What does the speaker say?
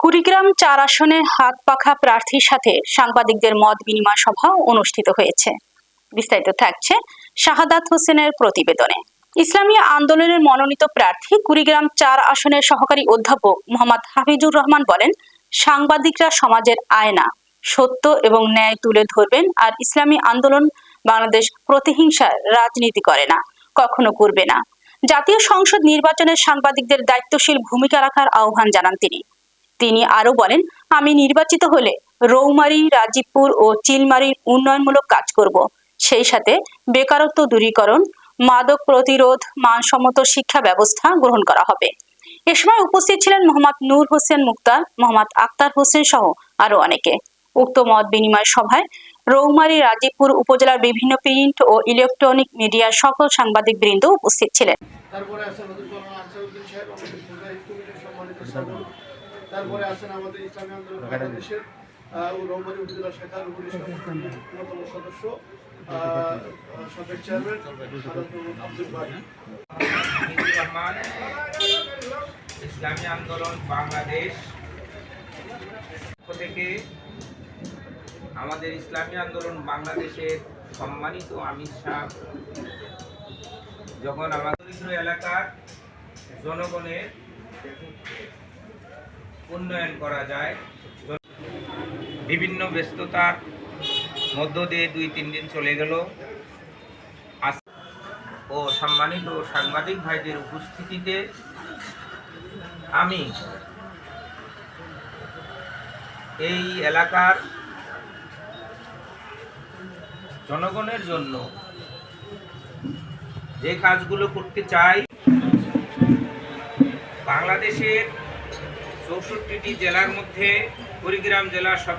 কুড়িগ্রাম-৪ আসনে হাতপাখা প্রার্থীর সাথে সাংবাদিকদের মত বিনিময় সভা অনুষ্ঠিত হয়েছে। বিস্তারিত থাকছে শাহাদাত হোসেনের প্রতিবেদনে। ইসলামী আন্দোলনের মনোনীত প্রার্থী কুড়িগ্রাম-৪ আসনের সহকারী অধ্যাপক মোহাম্মদ হাফিজুর রহমান বলেন, সাংবাদিকরা সমাজের আয়না, সত্য এবং ন্যায় তুলে ধরবেন। আর ইসলামী আন্দোলন বাংলাদেশ প্রতিহিংসার রাজনীতি করে না, কখনো করবে না। জাতীয় সংসদ নির্বাচনে সাংবাদিকদের দায়িত্বশীল ভূমিকা রাখার আহ্বান জানান তিনি আরো বলেন, আমি নির্বাচিত হলে রৌমারী, রাজীবপুর ও চিলমারীর উন্নয়নমূলক কাজ করব। সেই সাথে বেকারত্ব দূরীকরণ, মাদক প্রতিরোধ, মানসম্মত শিক্ষা ব্যবস্থা গ্রহণ করা হবে। এ সময় উপস্থিত ছিলেন মোহাম্মদ নূর হোসেন মুক্তার, মোহাম্মদ আক্তার হোসেন সহ আরো অনেকে। উক্ত মত বিনিময় সভায় রৌমারী, রাজীবপুর উপজেলার বিভিন্ন প্রিন্ট ও ইলেকট্রনিক মিডিয়ার সকল সাংবাদিক বৃন্দ উপস্থিত ছিলেন। তারপরে আছেন আমাদের ইসলামী আন্দোলন বাংলাদেশের রৌমারী উপজেলা শাখার অন্যতম সদস্য সাবেক চেয়ারম্যান আব্দুল বাড়ি। ইসলামী আন্দোলন বাংলাদেশ থেকে আমাদের ইসলামী আন্দোলন বাংলাদেশের সম্মানিত আমির সাহেব যখন আমাদের এলাকার জনগণের উন্নয়ন করা যায়, বিভিন্ন ব্যস্ততার মধ্য দিয়ে 2-3 দিন চলে গেল ও সম্মানিত সাংবাদিক ভাইদের উপস্থিতিতে আমি এই এলাকার জনগণের জন্য যে কাজগুলো করতে চাই, বাংলাদেশের 64টি জেলার মধ্যে কুড়িগ্রাম জেলা সব